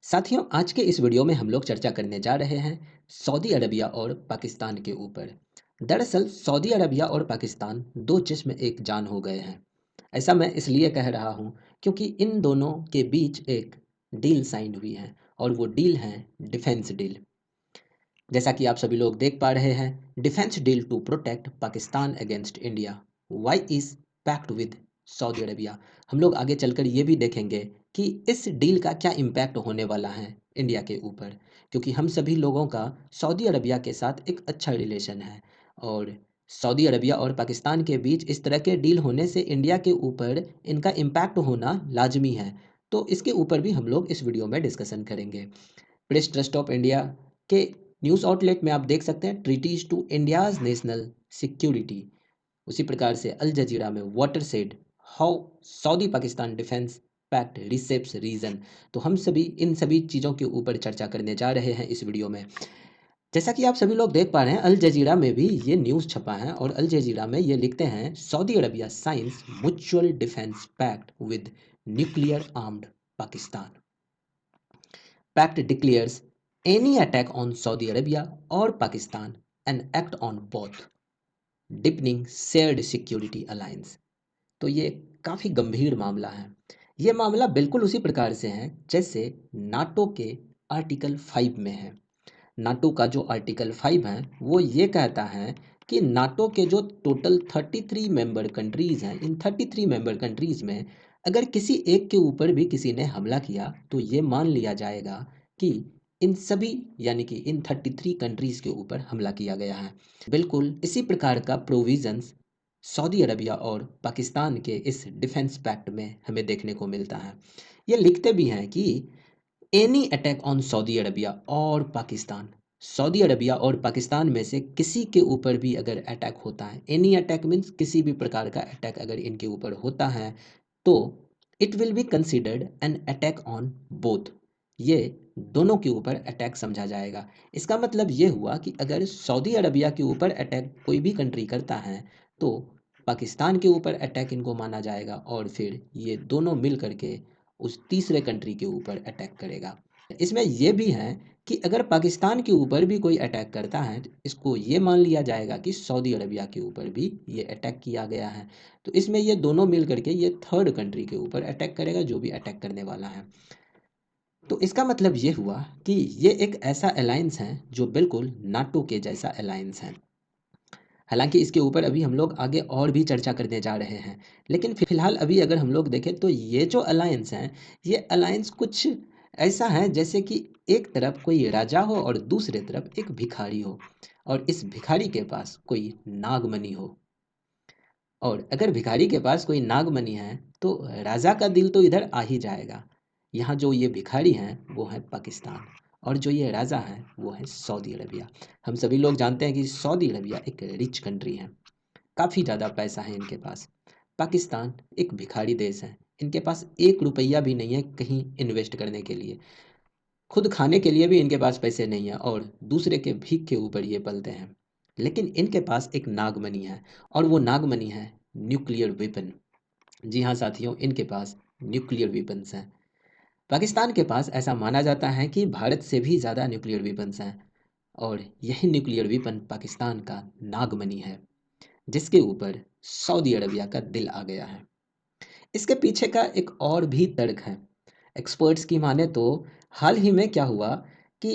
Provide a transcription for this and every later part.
साथियों, आज के इस वीडियो में हम लोग चर्चा करने जा रहे हैं सऊदी अरबिया और पाकिस्तान के ऊपर। दरअसल सऊदी अरबिया और पाकिस्तान दो जिस्म एक जान हो गए हैं। ऐसा मैं इसलिए कह रहा हूँ क्योंकि इन दोनों के बीच एक डील साइन हुई है और वो डील है डिफेंस डील। जैसा कि आप सभी लोग देख पा रहे हैं, defence deal to protect Pakistan against India, why is pact with Saudi Arabia. हम लोग आगे चलकर ये भी देखेंगे कि इस डील का क्या इम्पैक्ट होने वाला है इंडिया के ऊपर, क्योंकि हम सभी लोगों का सऊदी अरबिया के साथ एक अच्छा रिलेशन है और सऊदी अरबिया और पाकिस्तान के बीच इस तरह के डील होने से इंडिया के ऊपर इनका इम्पैक्ट होना लाजमी है। तो इसके ऊपर भी हम लोग इस वीडियो में डिस्कशन करेंगे। प्रेस ट्रस्ट ऑफ इंडिया के न्यूज़ आउटलेट में आप देख सकते हैं treaties to India's national security. उसी प्रकार से अल जजीरा में water said how Saudi Pakistan defence pact reshapes region. तो हम सभी इन सभी चीज़ों के ऊपर चर्चा करने जा रहे हैं इस वीडियो में। जैसा कि आप सभी लोग देख पा रहे हैं, अल जजीरा में भी ये न्यूज़ छपा है और अल जजीरा में ये लिखते हैं Saudi Arabia signs mutual defence pact with nuclear armed Pakistan. Pact declares any attack on Saudi Arabia or Pakistan an act on both, deepening shared security alliance। तो ये काफ़ी गंभीर मामला है। ये मामला बिल्कुल उसी प्रकार से है जैसे नाटो के आर्टिकल 5 में है। नाटो का जो आर्टिकल 5 है वो ये कहता है कि नाटो के जो टोटल 33 मेंबर कंट्रीज़ हैं, इन 33 मेंबर कंट्रीज़ में अगर किसी एक के ऊपर भी किसी ने हमला किया तो ये मान लिया जाएगा कि इन सभी यानी कि इन 33 कंट्रीज़ के ऊपर हमला किया गया है। बिल्कुल इसी प्रकार का प्रोविजंस सऊदी अरबिया और पाकिस्तान के इस डिफेंस पैक्ट में हमें देखने को मिलता है। ये लिखते भी हैं कि any attack on Saudi Arabia और पाकिस्तान, सऊदी अरबिया और पाकिस्तान में से किसी के ऊपर भी अगर अटैक होता है, एनी अटैक मीन्स किसी भी प्रकार का अटैक अगर इनके ऊपर होता है तो it will be considered an attack on both. ये दोनों के ऊपर अटैक समझा जाएगा। इसका मतलब ये हुआ कि अगर सऊदी अरबिया के ऊपर अटैक कोई भी कंट्री करता है तो पाकिस्तान के ऊपर अटैक इनको माना जाएगा और फिर ये दोनों मिल करके उस तीसरे कंट्री के ऊपर अटैक करेगा। इसमें यह भी है कि अगर पाकिस्तान के ऊपर भी कोई अटैक करता है तो इसको ये मान लिया जाएगा कि सऊदी अरबिया के ऊपर भी ये अटैक किया गया है। तो इसमें ये दोनों मिल करके ये थर्ड कंट्री के ऊपर अटैक करेगा जो भी अटैक करने वाला है। तो इसका मतलब ये हुआ कि ये एक ऐसा अलायंस है जो बिल्कुल नाटो के जैसा अलायंस है। हालांकि इसके ऊपर अभी हम लोग आगे और भी चर्चा करने जा रहे हैं, लेकिन फिलहाल अभी अगर हम लोग देखें तो ये जो अलायंस हैं, ये अलायंस कुछ ऐसा है जैसे कि एक तरफ कोई राजा हो और दूसरे तरफ एक भिखारी हो और इस भिखारी के पास कोई नागमणि हो। और अगर भिखारी के पास कोई नागमणि है तो राजा का दिल तो इधर आ ही जाएगा। यहाँ जो ये भिखारी हैं वो है पाकिस्तान और जो ये राजा हैं वो है सऊदी अरबिया। हम सभी लोग जानते हैं कि सऊदी अरबिया एक रिच कंट्री है, काफ़ी ज़्यादा पैसा है इनके पास। पाकिस्तान एक भिखारी देश है, इनके पास एक रुपया भी नहीं है कहीं इन्वेस्ट करने के लिए, खुद खाने के लिए भी इनके पास पैसे नहीं है और दूसरे के भीख के ऊपर ये पलते हैं। लेकिन इनके पास एक नागमणि है और वो नागमणि है न्यूक्लियर वेपन। जी हाँ साथियों, इनके पास न्यूक्लियर वेपन्स हैं। पाकिस्तान के पास ऐसा माना जाता है कि भारत से भी ज़्यादा न्यूक्लियर वेपन्स हैं और यही न्यूक्लियर वेपन पाकिस्तान का नागमणि है जिसके ऊपर सऊदी अरबिया का दिल आ गया है। इसके पीछे का एक और भी तर्क है। एक्सपर्ट्स की माने तो हाल ही में क्या हुआ कि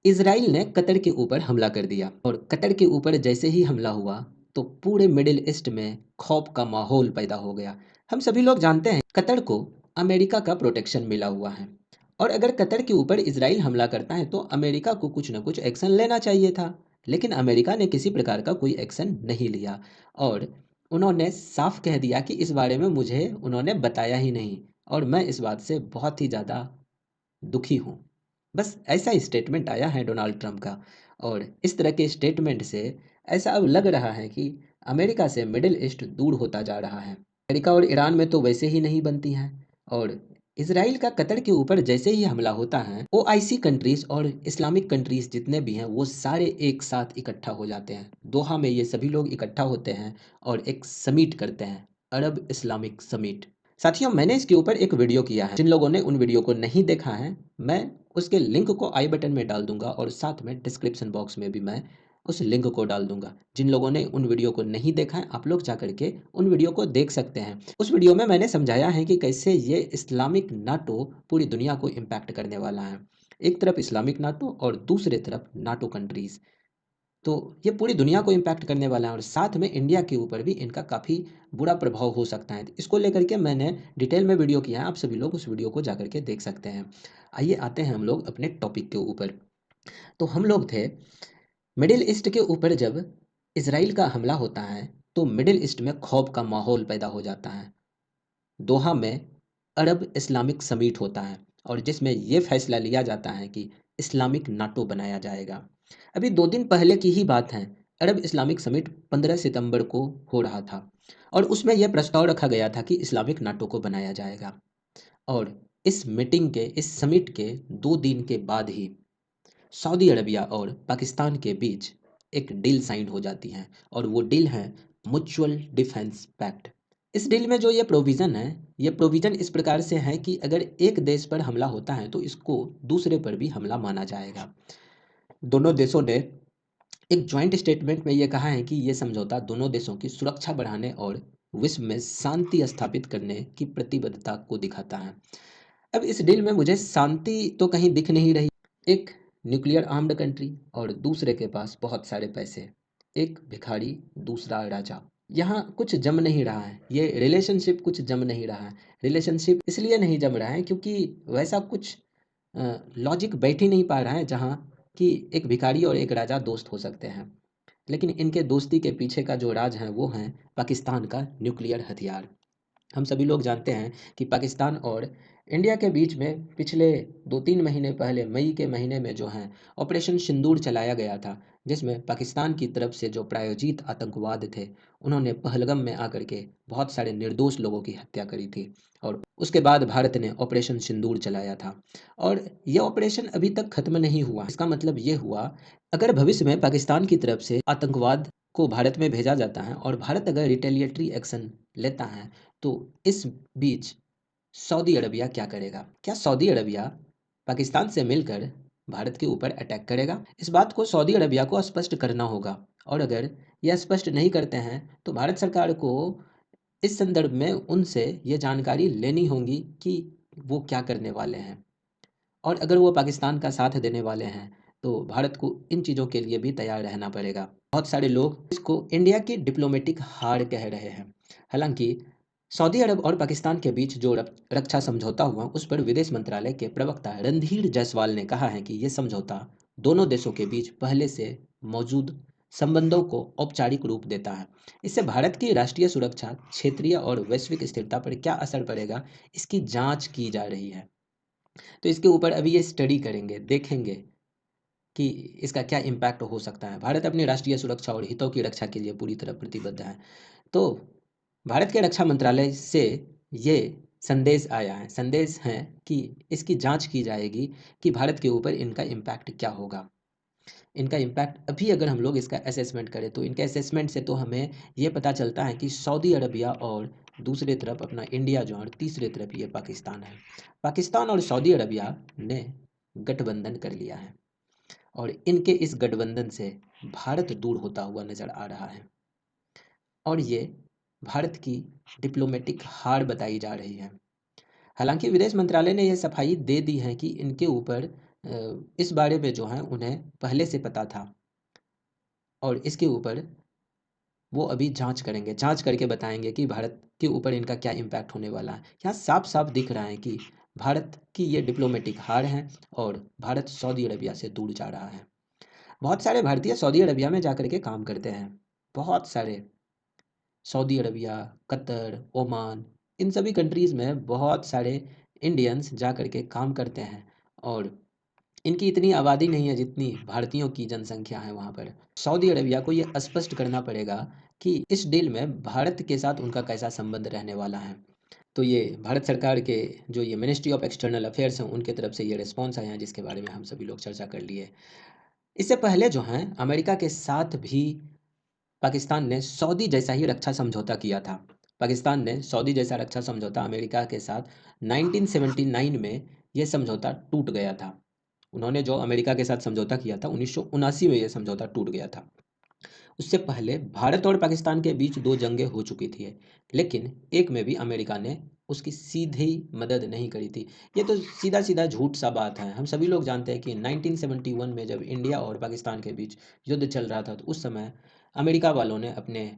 इजराइल ने कतर के ऊपर हमला कर दिया और कतर के ऊपर जैसे ही हमला हुआ तो पूरे मिडिल ईस्ट में खौफ का माहौल पैदा हो गया। हम सभी लोग जानते हैं कतर को अमेरिका का प्रोटेक्शन मिला हुआ है और अगर कतर के ऊपर इजराइल हमला करता है तो अमेरिका को कुछ ना कुछ एक्शन लेना चाहिए था, लेकिन अमेरिका ने किसी प्रकार का कोई एक्शन नहीं लिया और उन्होंने साफ कह दिया कि इस बारे में मुझे उन्होंने बताया ही नहीं और मैं इस बात से बहुत ही ज़्यादा दुखी हूँ। बस ऐसा ही स्टेटमेंट आया है डोनाल्ड ट्रंप का और इस तरह के स्टेटमेंट से ऐसा अब लग रहा है कि अमेरिका से मिडिल ईस्ट दूर होता जा रहा है। अमेरिका और ईरान में तो वैसे ही नहीं बनती हैं और इसराइल का कतर के ऊपर जैसे ही हमला होता है ओआईसी कंट्रीज और इस्लामिक कंट्रीज जितने भी हैं वो सारे एक साथ इकट्ठा हो जाते हैं। दोहा में ये सभी लोग इकट्ठा होते हैं और एक समिट करते हैं, अरब इस्लामिक समिट। साथियों, मैंने इसके ऊपर एक वीडियो किया है। जिन लोगों ने उन वीडियो को नहीं देखा है, मैं उसके लिंक को आई बटन में डाल दूंगा और साथ में डिस्क्रिप्शन बॉक्स में भी मैं उस लिंक को डाल दूंगा। जिन लोगों ने उन वीडियो को नहीं देखा है, आप लोग जा करके उन वीडियो को देख सकते हैं। उस वीडियो में मैंने समझाया है कि कैसे ये इस्लामिक नाटो पूरी दुनिया को इम्पैक्ट करने वाला है। एक तरफ इस्लामिक नाटो और दूसरे तरफ नाटो कंट्रीज, तो ये पूरी दुनिया को इम्पैक्ट करने वाला है और साथ में इंडिया के ऊपर भी इनका काफ़ी बुरा प्रभाव हो सकता है। तो इसको लेकर के मैंने डिटेल में वीडियो किया है, आप सभी लोग उस वीडियो को जा करके देख सकते हैं। आइए आते हैं हम लोग अपने टॉपिक के ऊपर। तो हम लोग थे मिडिल ईस्ट के ऊपर। जब इसराइल का हमला होता है तो मिडिल ईस्ट में खौफ का माहौल पैदा हो जाता है। दोहा में अरब इस्लामिक समिट होता है और जिसमें यह फैसला लिया जाता है कि इस्लामिक नाटो बनाया जाएगा। अभी 2 दिन पहले की ही बात है। अरब इस्लामिक समिट 15 सितंबर को हो रहा था और उसमें यह प्रस्ताव रखा गया था कि इस्लामिक नाटो को बनाया जाएगा। और इस मीटिंग के, इस समिट के 2 दिन के बाद ही सऊदी अरबिया और पाकिस्तान के बीच एक डील साइन हो जाती है और वो डील है म्यूचुअल डिफेंस पैक्ट। इस डील में जो ये प्रोविज़न है, ये प्रोविज़न इस प्रकार से है कि अगर एक देश पर हमला होता है तो इसको दूसरे पर भी हमला माना जाएगा। दोनों देशों ने एक जॉइंट स्टेटमेंट में ये कहा है कि ये समझौता दोनों देशों की सुरक्षा बढ़ाने और विश्व में शांति स्थापित करने की प्रतिबद्धता को दिखाता है। अब इस डील में मुझे शांति तो कहीं दिख नहीं रही। एक न्यूक्लियर आर्म्ड कंट्री और दूसरे के पास बहुत सारे पैसे, एक भिखारी दूसरा राजा। यहाँ कुछ जम नहीं रहा है, ये रिलेशनशिप कुछ जम नहीं रहा है। रिलेशनशिप इसलिए नहीं जम रहा है क्योंकि वैसा कुछ लॉजिक बैठ ही नहीं पा रहा है जहाँ कि एक भिखारी और एक राजा दोस्त हो सकते हैं। लेकिन इनके दोस्ती के पीछे का जो राज है वो है पाकिस्तान का न्यूक्लियर हथियार। हम सभी लोग जानते हैं कि पाकिस्तान और इंडिया के बीच में पिछले 2-3 महीने पहले मई के महीने में जो है ऑपरेशन सिंदूर चलाया गया था, जिसमें पाकिस्तान की तरफ से जो प्रायोजित आतंकवाद थे उन्होंने पहलगम में आकर के बहुत सारे निर्दोष लोगों की हत्या करी थी। और उसके बाद भारत ने ऑपरेशन सिंदूर चलाया था और यह ऑपरेशन अभी तक खत्म नहीं हुआ। इसका मतलब ये हुआ, अगर भविष्य में पाकिस्तान की तरफ से आतंकवाद को भारत में भेजा जाता है और भारत अगर रिटेलिएटरी एक्शन लेता है तो इस बीच सऊदी अरबिया क्या करेगा? क्या सऊदी अरबिया पाकिस्तान से मिलकर भारत के ऊपर अटैक करेगा? इस बात को सऊदी अरबिया को स्पष्ट करना होगा और अगर यह स्पष्ट नहीं करते हैं तो भारत सरकार को इस संदर्भ में उनसे ये जानकारी लेनी होगी कि वो क्या करने वाले हैं। और अगर वो पाकिस्तान का साथ देने वाले हैं तो भारत को इन चीज़ों के लिए भी तैयार रहना पड़ेगा। बहुत सारे लोग इसको इंडिया की डिप्लोमेटिक हार कह रहे हैं। हालांकि सऊदी अरब और पाकिस्तान के बीच जो रक्षा समझौता हुआ उस पर विदेश मंत्रालय के प्रवक्ता रणधीर जायसवाल ने कहा है कि ये समझौता दोनों देशों के बीच पहले से मौजूद संबंधों को औपचारिक रूप देता है। इससे भारत की राष्ट्रीय सुरक्षा, क्षेत्रीय और वैश्विक स्थिरता पर क्या असर पड़ेगा, इसकी जांच की जा रही है। तो इसके ऊपर अभी ये स्टडी करेंगे, देखेंगे कि इसका क्या इम्पैक्ट हो सकता है। भारत अपनी राष्ट्रीय सुरक्षा और हितों की रक्षा के लिए पूरी तरह प्रतिबद्ध है। तो भारत के रक्षा मंत्रालय से ये संदेश आया है, संदेश है कि इसकी जांच की जाएगी कि भारत के ऊपर इनका इम्पैक्ट क्या होगा। इनका इम्पैक्ट अभी अगर हम लोग इसका असेसमेंट करें तो इनके असेसमेंट से तो हमें ये पता चलता है कि सऊदी अरबिया और दूसरे तरफ अपना इंडिया जो है और तीसरे तरफ ये पाकिस्तान है। पाकिस्तान और सऊदी अरबिया ने गठबंधन कर लिया है और इनके इस गठबंधन से भारत दूर होता हुआ नजर आ रहा है और ये भारत की डिप्लोमेटिक हार बताई जा रही है। हालांकि विदेश मंत्रालय ने यह सफाई दे दी है कि इनके ऊपर इस बारे में जो है उन्हें पहले से पता था और इसके ऊपर वो अभी जांच करेंगे, जांच करके बताएंगे कि भारत के ऊपर इनका क्या इम्पैक्ट होने वाला है। यहाँ साफ साफ दिख रहा है कि भारत की ये डिप्लोमेटिक हार है और भारत सऊदी अरबिया से दूर जा रहा है। बहुत सारे भारतीय सऊदी अरबिया में जाकर के काम करते हैं। बहुत सारे सऊदी अरबिया, कतर, ओमान, इन सभी कंट्रीज़ में बहुत सारे इंडियंस जा कर के काम करते हैं और इनकी इतनी आबादी नहीं है जितनी भारतीयों की जनसंख्या है वहाँ पर। सऊदी अरबिया को ये स्पष्ट करना पड़ेगा कि इस डील में भारत के साथ उनका कैसा संबंध रहने वाला है। तो ये भारत सरकार के जो ये मिनिस्ट्री ऑफ एक्सटर्नल अफेयर्स हैं उनके तरफ से ये रिस्पॉन्स आया है जिसके बारे में हम सभी लोग चर्चा कर लिए। इससे पहले जो हैं अमेरिका के साथ भी पाकिस्तान ने सऊदी जैसा ही रक्षा समझौता किया था पाकिस्तान ने सऊदी जैसा रक्षा समझौता अमेरिका के साथ 1979 में यह समझौता टूट गया था। उन्होंने जो अमेरिका के साथ समझौता किया था 1979 में यह समझौता टूट गया था। उससे पहले भारत और पाकिस्तान के बीच दो जंगें हो चुकी थी, लेकिन एक में भी अमेरिका ने उसकी सीधी मदद नहीं करी थी। ये तो सीधा सीधा झूठ सा बात है। हम सभी लोग जानते हैं कि 1971 में जब इंडिया और पाकिस्तान के बीच युद्ध चल रहा था, तो उस समय अमेरिका वालों ने अपने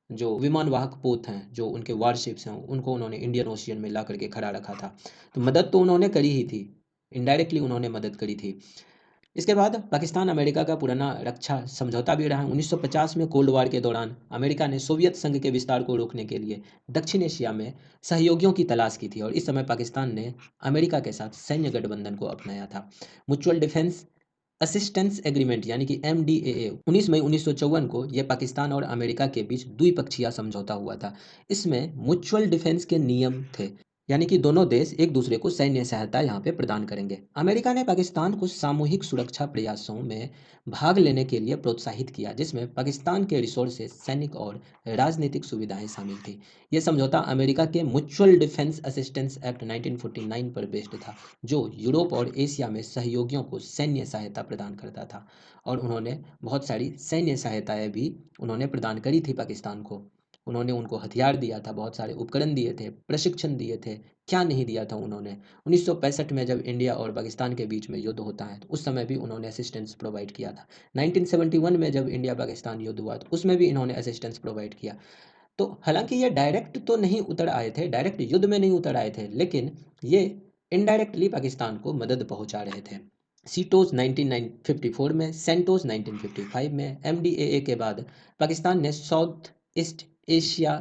जो विमान वाहक पोत हैं, जो उनके वारशिप्स हैं, उनको उन्होंने इंडियन ओशियन में ला करके खड़ा रखा था। तो मदद तो उन्होंने करी ही थी, इनडायरेक्टली उन्होंने मदद करी थी। इसके बाद पाकिस्तान अमेरिका का पुराना रक्षा समझौता भी रहा है। 1950 में कोल्ड वॉर के दौरान अमेरिका ने सोवियत संघ के विस्तार को रोकने के लिए दक्षिण एशिया में सहयोगियों की तलाश की थी, और इस समय पाकिस्तान ने अमेरिका के साथ सैन्य गठबंधन को अपनाया था। म्यूचुअल डिफेंस असिस्टेंस एग्रीमेंट यानी कि MDAA 19 मई 1954 को यह पाकिस्तान और अमेरिका के बीच द्विपक्षीय समझौता हुआ था। इसमें म्यूचुअल डिफेंस के नियम थे, यानी कि दोनों देश एक दूसरे को सैन्य सहायता यहाँ पे प्रदान करेंगे। अमेरिका ने पाकिस्तान को सामूहिक सुरक्षा प्रयासों में भाग लेने के लिए प्रोत्साहित किया, जिसमें पाकिस्तान के रिसोर्सेज, सैनिक और राजनीतिक सुविधाएं शामिल थी। यह समझौता अमेरिका के म्यूचुअल डिफेंस असिस्टेंस एक्ट 1949 पर बेस्ड था, जो यूरोप और एशिया में सहयोगियों को सैन्य सहायता प्रदान करता था। और उन्होंने बहुत सारी सैन्य सहायताएं भी उन्होंने प्रदान करी थी पाकिस्तान को। उन्होंने उनको हथियार दिया था, बहुत सारे उपकरण दिए थे, प्रशिक्षण दिए थे। क्या नहीं दिया था उन्होंने। 1965 में जब इंडिया और पाकिस्तान के बीच में युद्ध होता है, तो उस समय भी उन्होंने असिस्टेंस प्रोवाइड किया था। 1971 में जब इंडिया पाकिस्तान युद्ध हुआ, तो उसमें भी इन्होंने असिस्टेंस प्रोवाइड किया। तो हालांकि ये डायरेक्ट तो नहीं उतर आए थे, डायरेक्ट युद्ध में नहीं उतर आए थे, लेकिन ये इनडायरेक्टली पाकिस्तान को मदद पहुंचा रहे थे। सीटोस 1954 में, सेंटोस 1955 में। MDAA के बाद पाकिस्तान ने South East Asia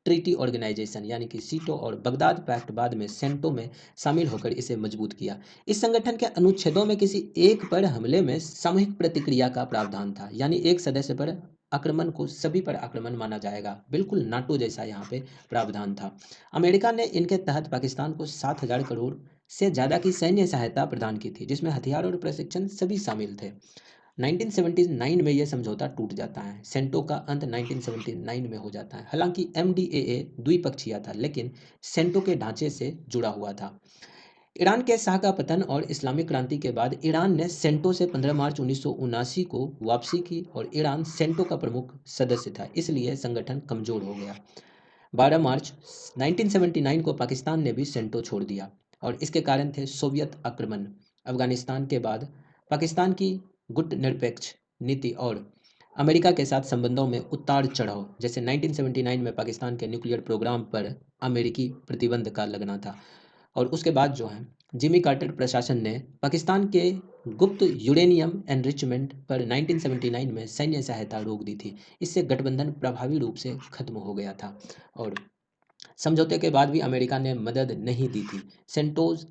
Treaty Organisation यानी कि सीटो और बगदाद पैक्ट बाद में सेंटो में शामिल होकर इसे मजबूत किया। इस संगठन के अनुच्छेदों में किसी एक पर हमले में सामूहिक प्रतिक्रिया का प्रावधान था, यानी एक सदस्य पर आक्रमण को सभी पर आक्रमण माना जाएगा। बिल्कुल नाटो जैसा यहाँ पे प्रावधान था। अमेरिका ने इनके तहत पाकिस्तान को 7,000 करोड़ से ज़्यादा की सैन्य सहायता प्रदान की थी, जिसमें हथियार और प्रशिक्षण सभी शामिल थे। 1979 में यह समझौता टूट जाता है। सेंटो का अंत 1979 में हो जाता है। हालांकि MDAA द्विपक्षीय था, लेकिन सेंटो के ढांचे से जुड़ा हुआ था। ईरान के शाह का पतन और इस्लामिक क्रांति के बाद ईरान ने सेंटो से 15 मार्च 1979 को वापसी की, और ईरान सेंटो का प्रमुख सदस्य था, इसलिए संगठन कमजोर हो गया। 12 मार्च 1979 को पाकिस्तान ने भी सेंटो छोड़ दिया, और इसके कारण थे सोवियत आक्रमण, अफगानिस्तान के बाद पाकिस्तान की गुटनिरपेक्ष नीति और अमेरिका के साथ संबंधों में उतार चढ़ाव, जैसे 1979 में पाकिस्तान के न्यूक्लियर प्रोग्राम पर अमेरिकी प्रतिबंध का लगना था। और उसके बाद जो है जिमी कार्टर प्रशासन ने पाकिस्तान के गुप्त यूरेनियम एनरिचमेंट पर 1979 में सैन्य सहायता रोक दी थी। इससे गठबंधन प्रभावी रूप से खत्म हो गया था, और समझौते के बाद भी अमेरिका ने मदद नहीं दी थी। सेंटोज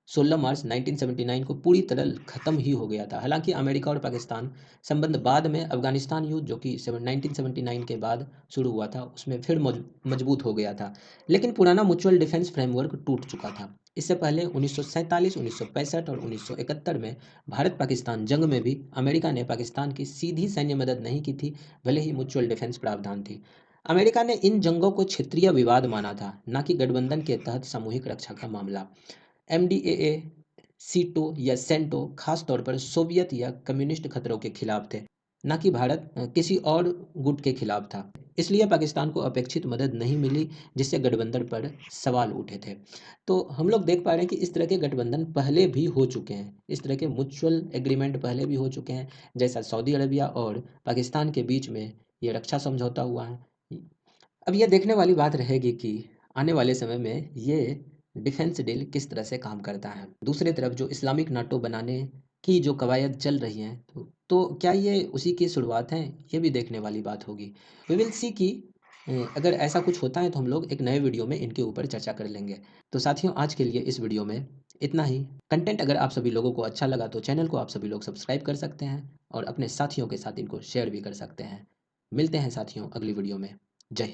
16 मार्च 1979 को पूरी तरह खत्म ही हो गया था। हालांकि अमेरिका और पाकिस्तान संबंध बाद में अफगानिस्तान युद्ध, जो कि 1979 के बाद शुरू हुआ था, उसमें फिर मजबूत हो गया था। लेकिन पुराना म्यूचुअल डिफेंस फ्रेमवर्क टूट चुका था। इससे पहले 1947, 1965 और 1971 में भारत पाकिस्तान जंग में भी अमेरिका ने पाकिस्तान की सीधी सैन्य मदद नहीं की थी, भले ही म्यूचुअल डिफेंस प्रावधान थी। अमेरिका ने इन जंगों को क्षेत्रीय विवाद माना था, न कि गठबंधन के तहत सामूहिक रक्षा का मामला। MDAA, सीटो या सेंटो खास तौर पर सोवियत या कम्युनिस्ट खतरों के खिलाफ थे, न कि भारत किसी और गुट के खिलाफ था। इसलिए पाकिस्तान को अपेक्षित मदद नहीं मिली, जिससे गठबंधन पर सवाल उठे थे। तो हम लोग देख पा रहे हैं कि इस तरह के गठबंधन पहले भी हो चुके हैं, इस तरह के म्यूचुअल एग्रीमेंट पहले भी हो चुके हैं, जैसा सऊदी अरबिया और पाकिस्तान के बीच में ये रक्षा समझौता हुआ है। अब ये देखने वाली बात रहेगी कि आने वाले समय में ये डिफेंस डील किस तरह से काम करता है। दूसरी तरफ जो इस्लामिक नाटो बनाने की जो कवायद चल रही हैं, तो क्या ये उसी की शुरुआत है, ये भी देखने वाली बात होगी। वी विल सी कि अगर ऐसा कुछ होता है तो हम लोग एक नए वीडियो में इनके ऊपर चर्चा कर लेंगे। तो साथियों, आज के लिए इस वीडियो में इतना ही। कंटेंट अगर आप सभी लोगों को अच्छा लगा तो चैनल को आप सभी लोग सब्सक्राइब कर सकते हैं, और अपने साथियों के साथ इनको शेयर भी कर सकते हैं। मिलते हैं साथियों अगली वीडियो में। जय हिंद।